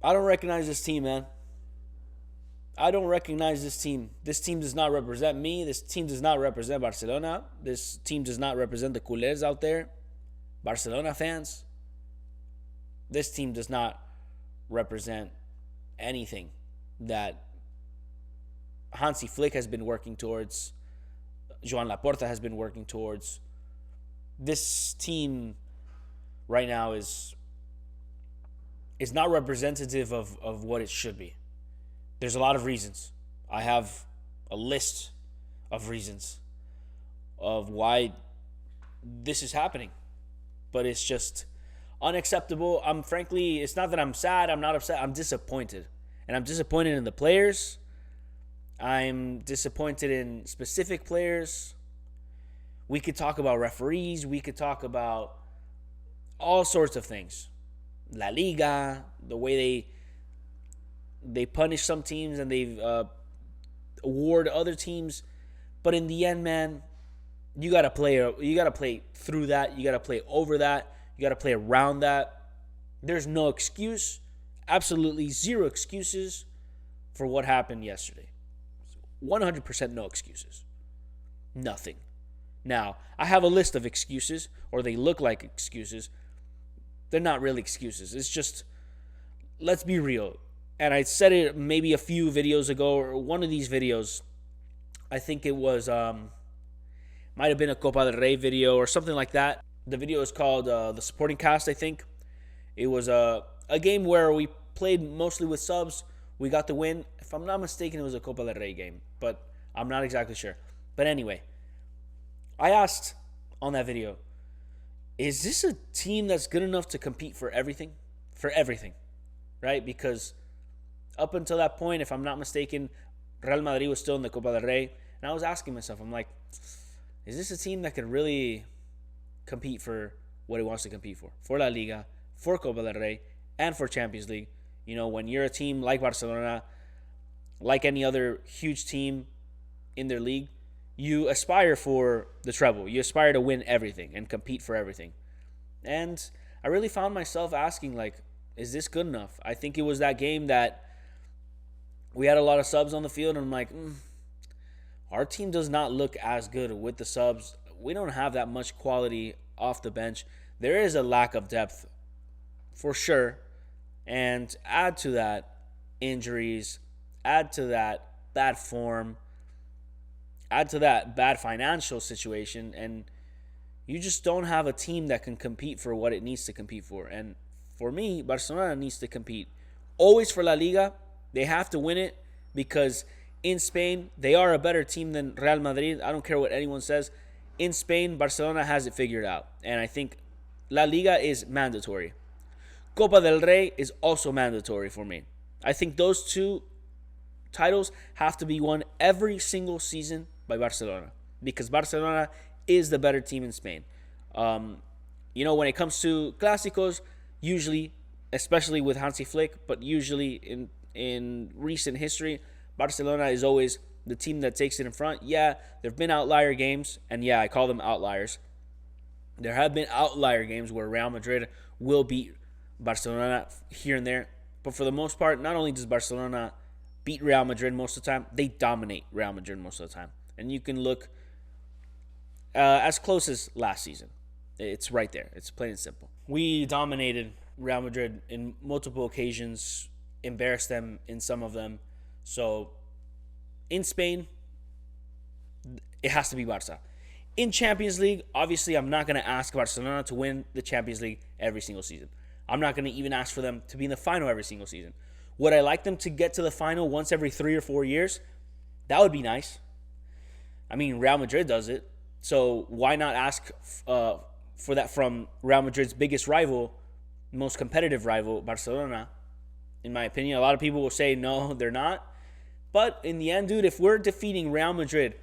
I don't recognize this team, man. I don't recognize this team. This team does not represent me. This team does not represent Barcelona. This team does not represent the culés out there, Barcelona fans. This team does not represent anything that Hansi Flick has been working towards, Joan Laporta has been working towards. This team right now is not representative of what it should be. There's a lot of reasons. I have a list of reasons of why this is happening. But it's just unacceptable. It's not that I'm sad, I'm not upset, I'm disappointed. And I'm disappointed in the players. I'm disappointed in specific players. We could talk about referees. We could talk about all sorts of things. La Liga, the way they punish some teams and they award other teams. But in the end, man, you gotta play through that. You gotta play over that. You gotta play around that. There's no excuse, absolutely zero excuses for what happened yesterday. 100% no excuses. Nothing. Now, I have a list of excuses, or they look like excuses. They're not really excuses. It's just, let's be real. And I said it maybe a few videos ago, or one of these videos. I think it was, might have been a Copa del Rey video or something like that. The video is called The Supporting Cast, I think. It was a game where we played mostly with subs. We got the win. If I'm not mistaken, it was a Copa del Rey game, but I'm not exactly sure. But anyway, I asked on that video, is this a team that's good enough to compete for everything? For everything, right? Because up until that point, if I'm not mistaken, Real Madrid was still in the Copa del Rey. And I was asking myself, I'm like, is this a team that can really compete for what it wants to compete for La Liga, for Copa del Rey, and for Champions League? You know, when you're a team like Barcelona, like any other huge team in their league, you aspire for the treble. You aspire to win everything and compete for everything. And I really found myself asking, like, is this good enough? I think it was that game that we had a lot of subs on the field, and I'm like, our team does not look as good with the subs. We don't have that much quality off the bench. There is a lack of depth, for sure. And add to that injuries, add to that bad form, add to that bad financial situation, and you just don't have a team that can compete for what it needs to compete for. And for me, Barcelona needs to compete always for La Liga. They have to win it because in Spain, they are a better team than Real Madrid. I don't care what anyone says. In Spain, Barcelona has it figured out. And I think La Liga is mandatory. Copa del Rey is also mandatory for me. I think those two titles have to be won every single season by Barcelona because Barcelona is the better team in Spain. When it comes to Clásicos, usually, especially with Hansi Flick, but usually in recent history, Barcelona is always the team that takes it in front. Yeah, there have been outlier games, and yeah, I call them outliers. There have been outlier games where Real Madrid will beat Barcelona here and there. But for the most part, not only does Barcelona beat Real Madrid most of the time, they dominate Real Madrid most of the time. And you can look as close as last season. It's right there. It's plain and simple. We dominated Real Madrid in multiple occasions, embarrassed them in some of them. So in Spain, it has to be Barca. In Champions League, obviously, I'm not going to ask Barcelona to win the Champions League every single season. I'm not going to even ask for them to be in the final every single season. Would I like them to get to the final once every 3 or 4 years? That would be nice. I mean, Real Madrid does it. So why not ask for that from Real Madrid's biggest rival, most competitive rival, Barcelona? In my opinion, a lot of people will say, no, they're not. But in the end, dude, if we're defeating Real Madrid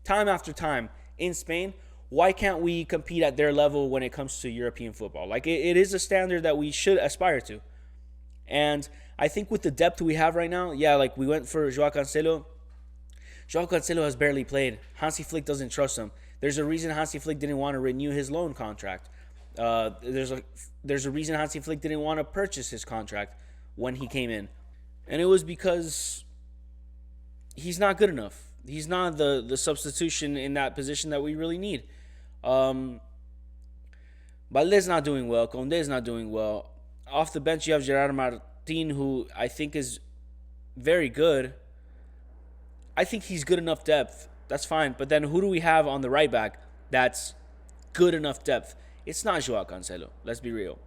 time after time in Spain, why can't we compete at their level when it comes to European football? Like, it is a standard that we should aspire to. And I think with the depth we have right now, yeah, like we went for Joao Cancelo. Joao Cancelo has barely played. Hansi Flick doesn't trust him. There's a reason Hansi Flick didn't want to renew his loan contract. There's a reason Hansi Flick didn't want to purchase his contract when he came in. And it was because he's not good enough. He's not the substitution in that position that we really need. Valdez not doing well. Condé's not doing well. Off the bench, you have Gerard Martin, who I think is very good. I think he's good enough depth. That's fine. But then who do we have on the right back that's good enough depth? It's not Joao Cancelo. Let's be real.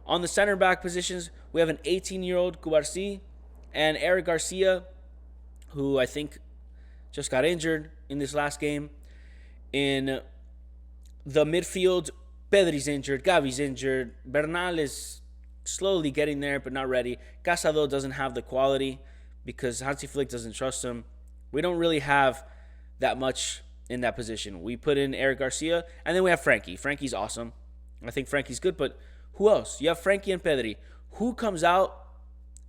On the center back positions, we have an 18-year-old Cubarsí and Eric Garcia, who I think just got injured in this last game. In the midfield, Pedri's injured, Gavi's injured, Bernal is slowly getting there but not ready. Casado doesn't have the quality because Hansi Flick doesn't trust him. We don't really have that much in that position. We put in Eric Garcia, and then we have Frankie. Frankie's awesome. I think Frankie's good, but who else? You have Frankie and Pedri. Who comes out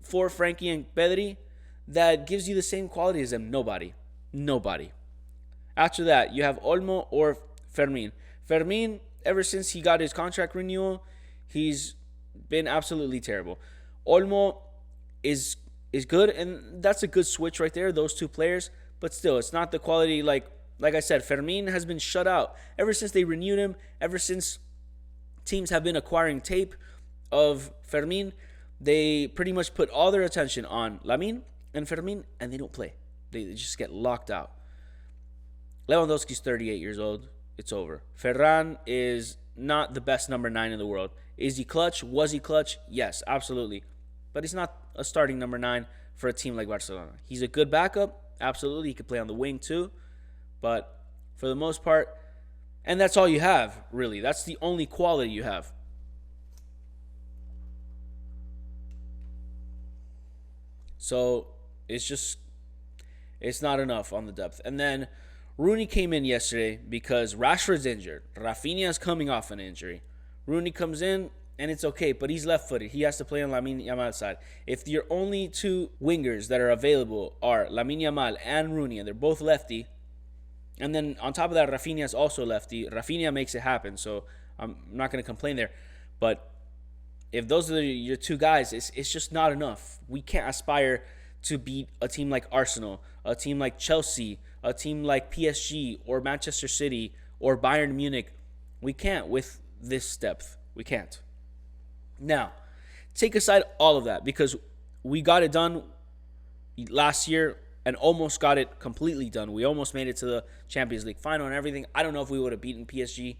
for Frankie and Pedri that gives you the same quality as them? Nobody. After that, you have Olmo or Fermin. Fermin, ever since he got his contract renewal, he's been absolutely terrible. Olmo is good, and that's a good switch right there, those two players. But still, it's not the quality like I said. Fermin has been shut out ever since they renewed him. Ever since teams have been acquiring tape of Fermin, they pretty much put all their attention on Lamine and Fermin, and they don't play. They just get locked out. Lewandowski's 38 years old. It's over. Ferran is not the best number 9 in the world. Is he clutch? Was he clutch? Yes, absolutely. But he's not a starting number 9 for a team like Barcelona. He's a good backup. Absolutely. He could play on the wing too. But for the most part, and that's all you have, really. That's the only quality you have. So it's not enough on the depth. And then Rooney came in yesterday because Rashford's injured. Rafinha's coming off an injury. Rooney comes in, and it's okay, but he's left-footed. He has to play on Lamine Yamal's side. If your only two wingers that are available are Lamine Yamal and Rooney, and they're both lefty, and then on top of that, Rafinha's also lefty, Rafinha makes it happen, so I'm not going to complain there. But if those are your two guys, it's just not enough. We can't aspire to beat a team like Arsenal, a team like Chelsea, a team like PSG or Manchester City or Bayern Munich. We can't with this depth. We can't. Now, take aside all of that because we got it done last year and almost got it completely done. We almost made it to the Champions League final and everything. I don't know if we would have beaten PSG.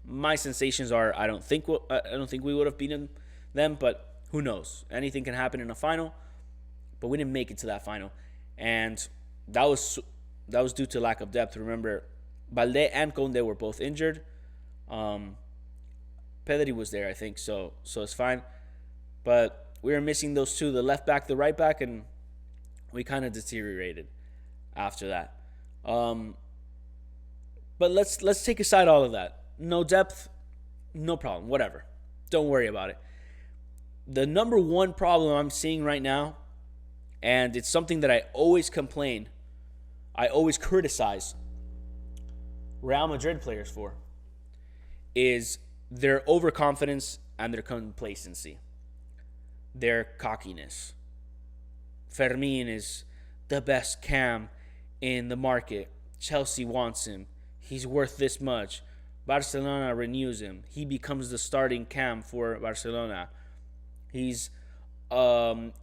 My sensations are I don't think we would have beaten them, but who knows? Anything can happen in a final. But we didn't make it to that final, and that was due to lack of depth. Remember, Balde and Conde were both injured. Pedri was there, I think, so it's fine. But we were missing those two, the left back, the right back, and we kind of deteriorated after that. But let's take aside all of that. No depth, no problem, whatever. Don't worry about it. The number one problem I'm seeing right now, and it's something that I always complain, I always criticize Real Madrid players for, is their overconfidence and their complacency, their cockiness. Fermin is the best cam in the market. Chelsea wants him. He's worth this much. Barcelona renews him. He becomes the starting cam for Barcelona. He's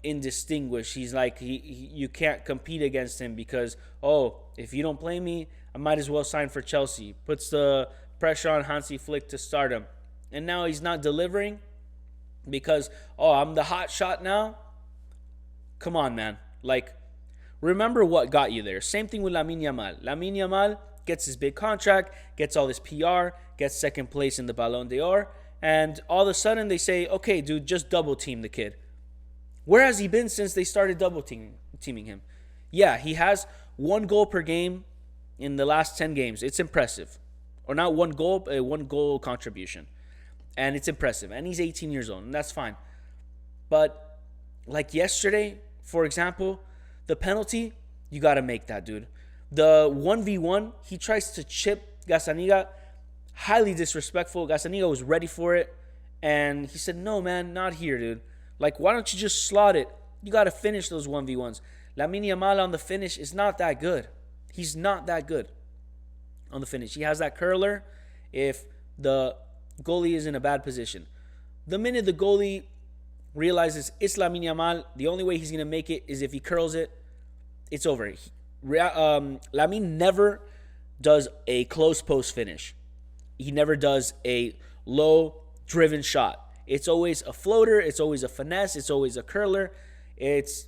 indistinguished. He's like you can't compete against him because if you don't play me, I might as well sign for Chelsea. Puts the pressure on Hansi Flick to start him, and now he's not delivering because I'm the hot shot now. Come on, man. Like, remember what got you there. Same thing with Lamine Yamal. Lamine Yamal gets his big contract, gets all this PR, gets second place in the Ballon d'Or, and all of a sudden they say, okay, dude, just double team the kid. Where has he been since they started double teaming him? Yeah, he has 1 goal per game in the last 10 games. It's impressive. Or not 1 goal, 1 goal contribution. And it's impressive. And he's 18 years old, and that's fine. But like yesterday, for example, the penalty, you got to make that, dude. The 1v1, he tries to chip Gazzaniga. Highly disrespectful. Gazzaniga was ready for it. And he said, no, man, not here, dude. Like, why don't you just slot it? You got to finish those 1v1s. Lamine Yamal on the finish is not that good. He's not that good on the finish. He has that curler if the goalie is in a bad position. The minute the goalie realizes it's Lamine Yamal, the only way he's going to make it is if he curls it. It's over. Lamine never does a close post finish. He never does a low driven shot. It's always a floater. It's always a finesse. It's always a curler. It's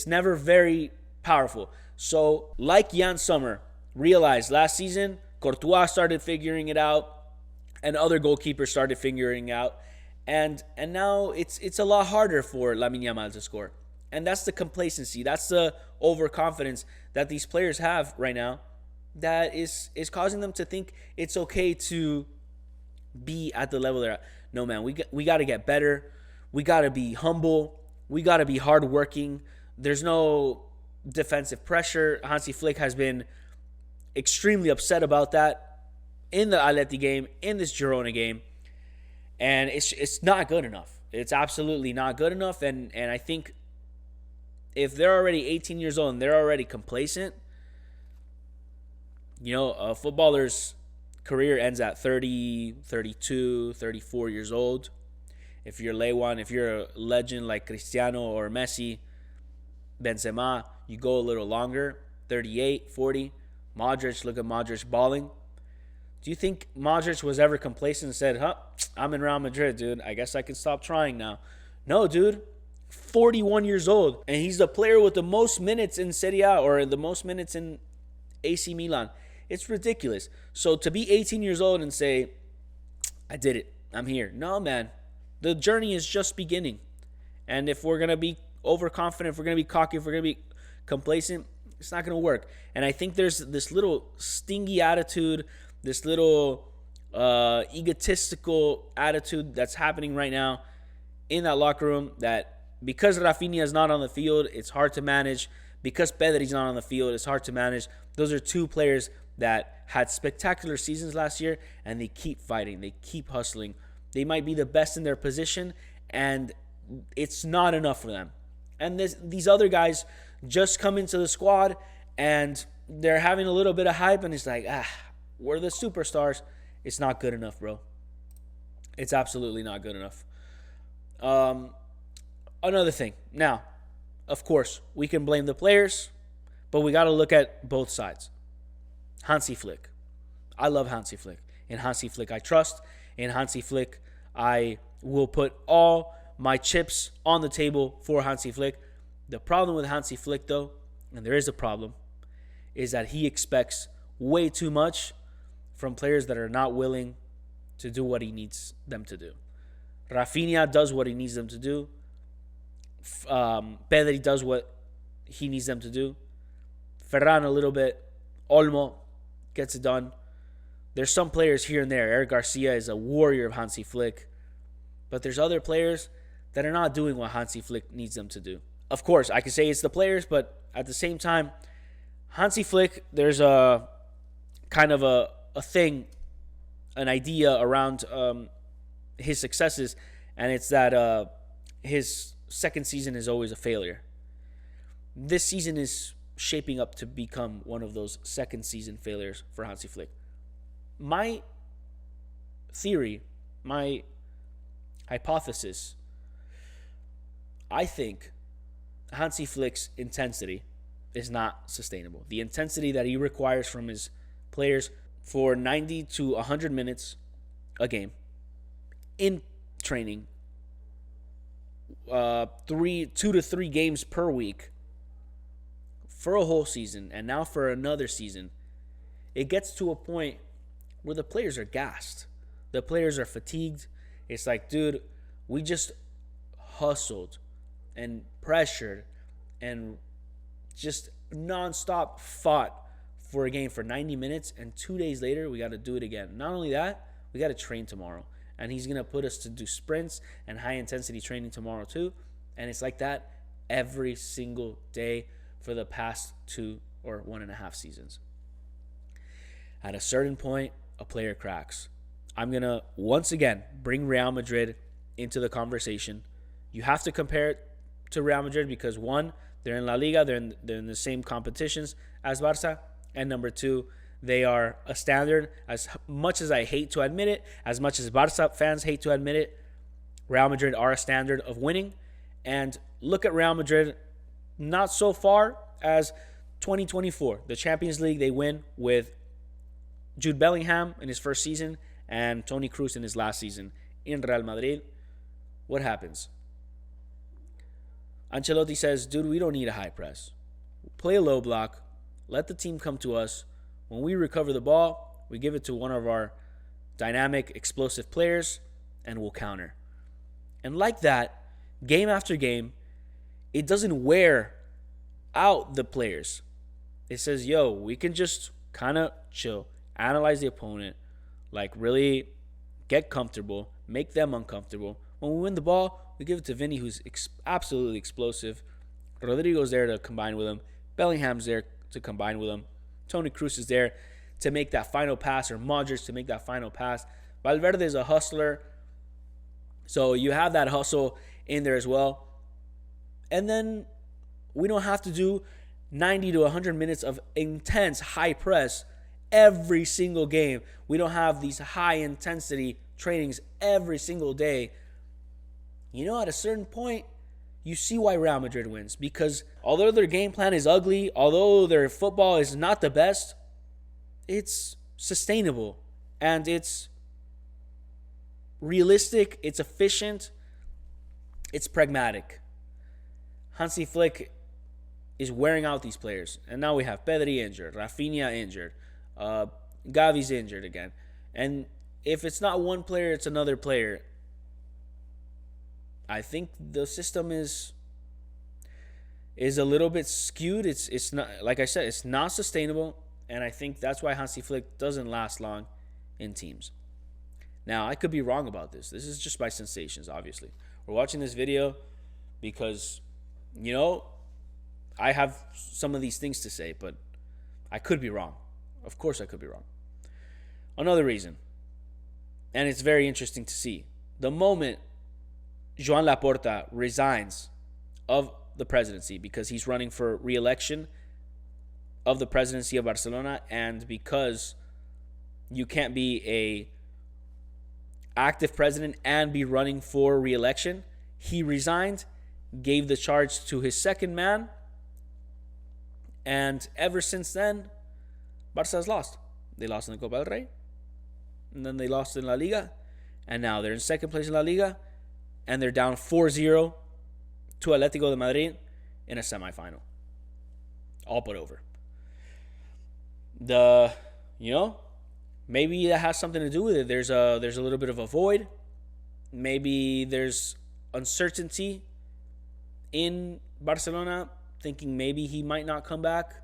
never very powerful. So, like Jan Sommer realized last season, Courtois started figuring it out, and other goalkeepers started figuring it out, and now it's a lot harder for Lamine Yamal to score. And that's the complacency. That's the overconfidence that these players have right now that is causing them to think it's okay to be at the level they're at. No, man, we got to get better. We got to be humble. We got to be hardworking. There's no defensive pressure. Hansi Flick has been extremely upset about that in the Atleti game, in this Girona game. And it's not good enough. It's absolutely not good enough. And I think if they're already 18 years old and they're already complacent, a footballer's career ends at 30, 32, 34 years old. If you're Lewan, if you're a legend like Cristiano or Messi, Benzema, you go a little longer, 38, 40. Modric, look at Modric balling. Do you think Modric was ever complacent and said, I'm in Real Madrid, dude. I guess I can stop trying now. No, dude. 41 years old. And he's the player with the most minutes in Serie A or the most minutes in AC Milan. It's ridiculous. So to be 18 years old and say, I did it. I'm here. No, man. The journey is just beginning. And if we're going to be overconfident, if we're going to be cocky, if we're going to be complacent, it's not going to work. And I think there's this little stingy attitude, this little egotistical attitude that's happening right now in that locker room that because Rafinha is not on the field, it's hard to manage. Because Pedri's not on the field, it's hard to manage. Those are two players that had spectacular seasons last year, and they keep fighting. They keep hustling. They might be the best in their position, and it's not enough for them. And these other guys just come into the squad, and they're having a little bit of hype, and it's like, we're the superstars. It's not good enough, bro. It's absolutely not good enough. Another thing. Now, of course, we can blame the players, but we got to look at both sides. Hansi Flick. I love Hansi Flick. In Hansi Flick, I trust. In Hansi Flick, I will put all my chips on the table for Hansi Flick. The problem with Hansi Flick, though, and there is a problem, is that he expects way too much from players that are not willing to do what he needs them to do. Rafinha does what he needs them to do. Pedri does what he needs them to do. Ferran a little bit. Olmo gets it done. There's some players here and there. Eric Garcia is a warrior of Hansi Flick. But there's other players that are not doing what Hansi Flick needs them to do. Of course, I could say it's the players, but at the same time, Hansi Flick, there's a kind of a thing, an idea around his successes, and it's that his second season is always a failure. This season is shaping up to become one of those second season failures for Hansi Flick. My theory, my hypothesis, I think Hansi Flick's intensity is not sustainable. The intensity that he requires from his players for 90 to 100 minutes a game in training, 2 to 3 games per week for a whole season, and now for another season, it gets to a point where the players are gassed. The players are fatigued. It's like, dude, we just hustled and pressured and just nonstop fought for a game for 90 minutes, and 2 days later, we got to do it again. Not only that, we got to train tomorrow. And he's going to put us to do sprints and high-intensity training tomorrow too. And it's like that every single day for the past 2 or 1.5 seasons. At a certain point, a player cracks. I'm going to, once again, bring Real Madrid into the conversation You have to compare it to Real Madrid because, one, they're in La Liga, they're in the same competitions as Barca, and number two, they are a standard. As much as I hate to admit it, as much as Barca fans hate to admit it, Real Madrid are a standard of winning. And look at Real Madrid not so far as 2024. The Champions League, they win with Jude Bellingham in his first season and Toni Kroos in his last season in Real Madrid. What happens? Ancelotti says, dude, we don't need a high press. Play a low block. Let the team come to us. When we recover the ball, we give it to one of our dynamic, explosive players, and we'll counter. And like that, game after game, it doesn't wear out the players. It says, yo, we can just kind of chill, analyze the opponent, like really get comfortable, make them uncomfortable. When we win the ball, we give it to Vinny, who's absolutely explosive. Rodrigo's there to combine with him. Bellingham's there to combine with him. Toni Kroos is there to make that final pass, or Modric to make that final pass. Valverde is a hustler. So you have that hustle in there as well. And then we don't have to do 90 to 100 minutes of intense high press every single game. We don't have these high intensity trainings every single day. You know, at a certain point, you see why Real Madrid wins. Because although their game plan is ugly, although their football is not the best, it's sustainable. And it's realistic, it's efficient, it's pragmatic. Hansi Flick is wearing out these players. And now we have Pedri injured, Rafinha injured, Gavi's injured again. And if it's not one player, it's another player. I think the system is a little bit skewed. It's not, like I said, it's not sustainable. And I think that's why Hansi Flick doesn't last long in teams. Now, I could be wrong about this. This is just my sensations, obviously. We're watching this video because, you know, I have some of these things to say, but I could be wrong. Of course I could be wrong. Another reason, and it's very interesting to see, the moment Joan Laporta resigns of the presidency because he's running for re-election of the presidency of Barcelona, and because you can't be a active president and be running for re-election, he resigned, gave the charge to his second man, and ever since then, Barca has lost. They lost in the Copa del Rey, and then they lost in La Liga, and now they're in second place in La Liga, and they're down 4-0 to Atletico de Madrid in a semifinal. All put over. Maybe that has something to do with it. There's a little bit of a void. Maybe there's uncertainty in Barcelona, thinking maybe he might not come back.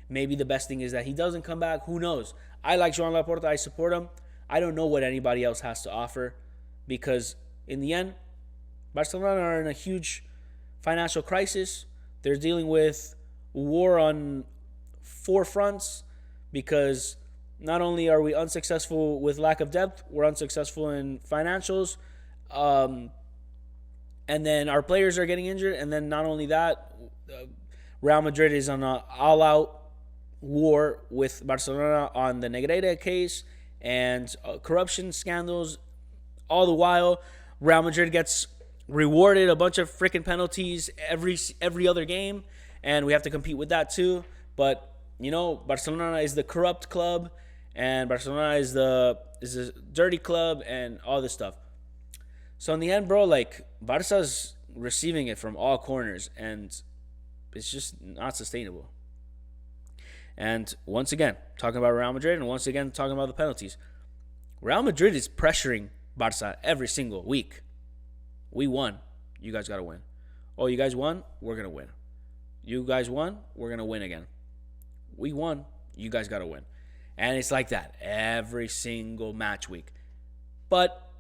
Maybe the best thing is that he doesn't come back. Who knows? I like Joan Laporta. I support him. I don't know what anybody else has to offer, because in the end, Barcelona are in a huge financial crisis. They're dealing with war on 4 fronts, because not only are we unsuccessful with lack of depth, we're unsuccessful in financials, and then our players are getting injured, and then not only that, Real Madrid is on an all-out war with Barcelona on the Negreira case and corruption scandals. All the while, Real Madrid gets rewarded a bunch of freaking penalties every other game, and we have to compete with that too. But you know, Barcelona is the corrupt club, and Barcelona is a dirty club, and all this stuff. So in the end, bro, like, Barca's receiving it from all corners, and it's just not sustainable. And once again, talking about Real Madrid, and once again, talking about the penalties. Real Madrid is pressuring Barca every single week. We won. You guys got to win. Oh, you guys won? We're going to win. You guys won? We're going to win again. We won. You guys got to win. And it's like that every single match week. But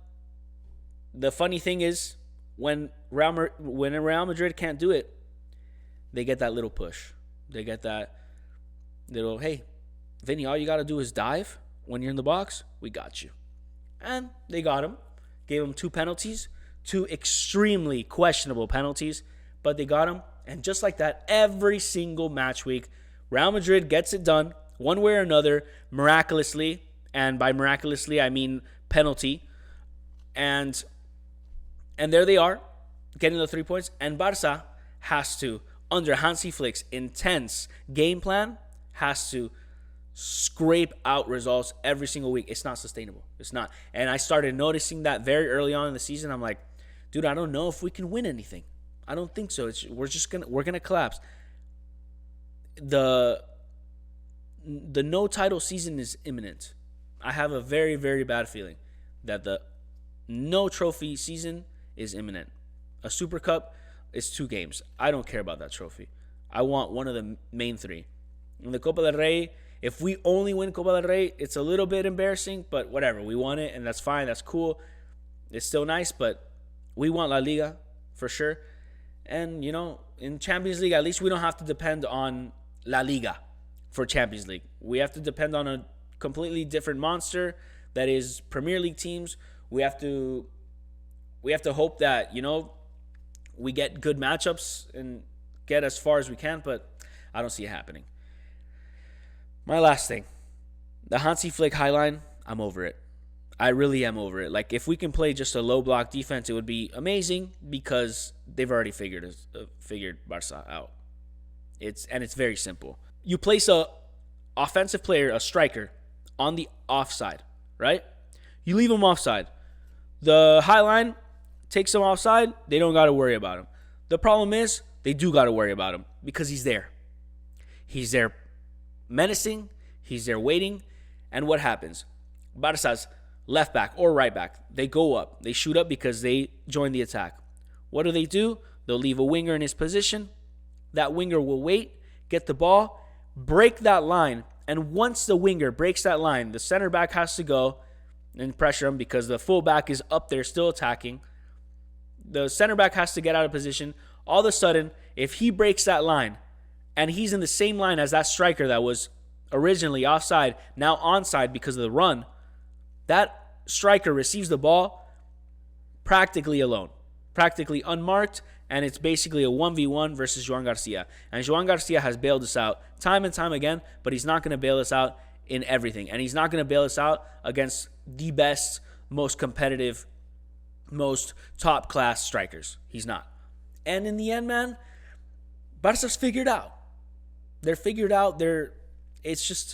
the funny thing is, when Real Madrid can't do it, they get that little push. They get that little, hey, Vinny, all you got to do is dive when you're in the box. We got you. And they got him. Gave him 2 penalties 2 extremely questionable penalties, but they got them. And just like that, every single match week, Real Madrid gets it done one way or another, miraculously. And by miraculously, I mean penalty. And there they are, getting the 3 points. And Barca has to, under Hansi Flick's intense game plan, has to scrape out results every single week. It's not sustainable. It's not. And I started noticing that very early on in the season. I'm like, dude, I don't know if we can win anything. I don't think so. We're gonna collapse. The no title season is imminent. I have a very, very bad feeling that the no trophy season is imminent. A Super Cup is 2 games. I don't care about that trophy. I want one of the main 3. In the Copa del Rey, if we only win Copa del Rey, it's a little bit embarrassing, but whatever. We won it, and that's fine. That's cool. It's still nice, but we want La Liga for sure. And, in Champions League, at least we don't have to depend on La Liga for Champions League. We have to depend on a completely different monster that is Premier League teams. We have to hope that, we get good matchups and get as far as we can, but I don't see it happening. My last thing, the Hansi Flick highline, I'm over it. I really am over it. Like, if we can play just a low block defense, it would be amazing because they've already figured Barca out. It's very simple. You place a offensive player, a striker, on the offside, right? You leave him offside. The highline takes him offside. They don't got to worry about him. The problem is they do got to worry about him because he's there. He's there menacing. He's there waiting. And what happens? Barca's left back or right back, they go up. They shoot up because they join the attack. What do? They'll leave a winger in his position. That winger will wait, get the ball, break that line. And once the winger breaks that line, the center back has to go and pressure him because the fullback is up there still attacking. The center back has to get out of position. All of a sudden, if he breaks that line and he's in the same line as that striker that was originally offside, now onside because of the run, that striker receives the ball practically alone, practically unmarked, and it's basically a 1v1 versus Joan Garcia. And Joan Garcia has bailed us out time and time again, but he's not going to bail us out in everything. And he's not going to bail us out against the best, most competitive, most top-class strikers. He's not. And in the end, man, Barca's figured out. They're figured out. It's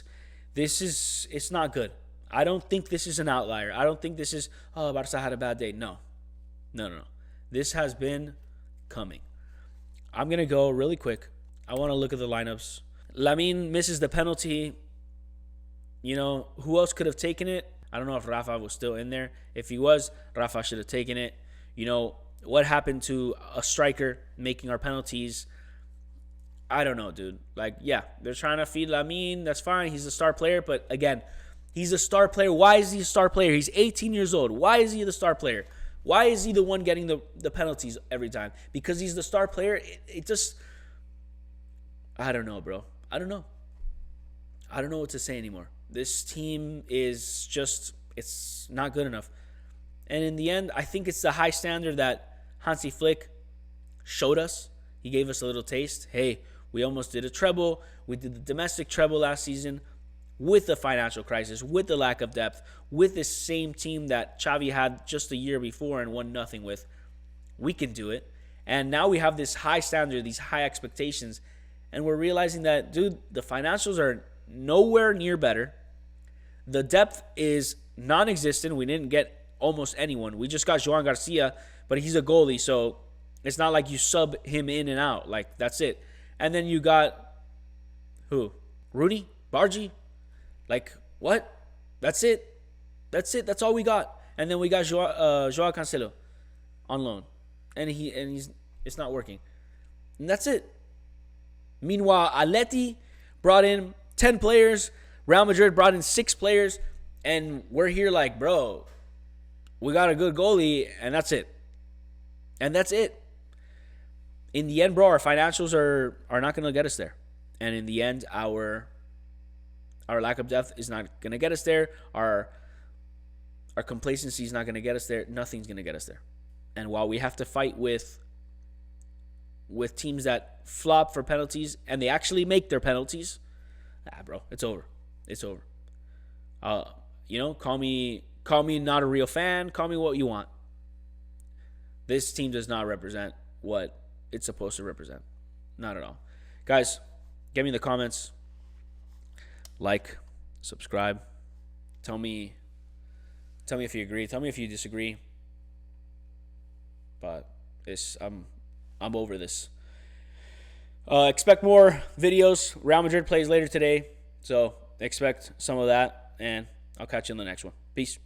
not good. I don't think this is an outlier. I don't think this is, Barca had a bad day. No. This has been coming. I'm going to go really quick. I want to look at the lineups. Lamine misses the penalty. Who else could have taken it? I don't know if Rafa was still in there. If he was, Rafa should have taken it. What happened to a striker making our penalties? I don't know, dude. They're trying to feed Lamine. That's fine. He's a star player. But again, he's a star player. Why is he a star player? He's 18 years old. Why is he the star player? Why is he the one getting the penalties every time? Because he's the star player? It just... I don't know, bro. I don't know what to say anymore. This team is just... It's not good enough. And in the end, I think it's the high standard that Hansi Flick showed us. He gave us a little taste. Hey, we almost did a treble. We did the domestic treble last season with the financial crisis, with the lack of depth, with this same team that Xavi had just a year before and won nothing with. We can do it. And now we have this high standard, these high expectations. And we're realizing that, dude, the financials are nowhere near better. The depth is non-existent. We didn't get almost anyone. We just got Joan Garcia, but he's a goalie, so it's not like you sub him in and out. That's it. And then you got, who? Rooney? Bargy? What? That's it. That's all we got. And then we got Joao Cancelo on loan. And it's not working. And that's it. Meanwhile, Atleti brought in 10 players. Real Madrid brought in 6 players. And we're here bro, we got a good goalie, and that's it. In the end, bro, our financials are not going to get us there. And in the end, our lack of depth is not going to get us there. Our complacency is not going to get us there. Nothing's going to get us there. And while we have to fight with teams that flop for penalties and they actually make their penalties, bro, it's over. It's over. Call me not a real fan. Call me what you want. This team does not represent what it's supposed to represent. Not at all. Guys, get me in the comments. Like, subscribe. Tell me if you agree. Tell me if you disagree. But I'm over this. Expect more videos. Real Madrid plays later today, so expect some of that, and I'll catch you in the next one. Peace.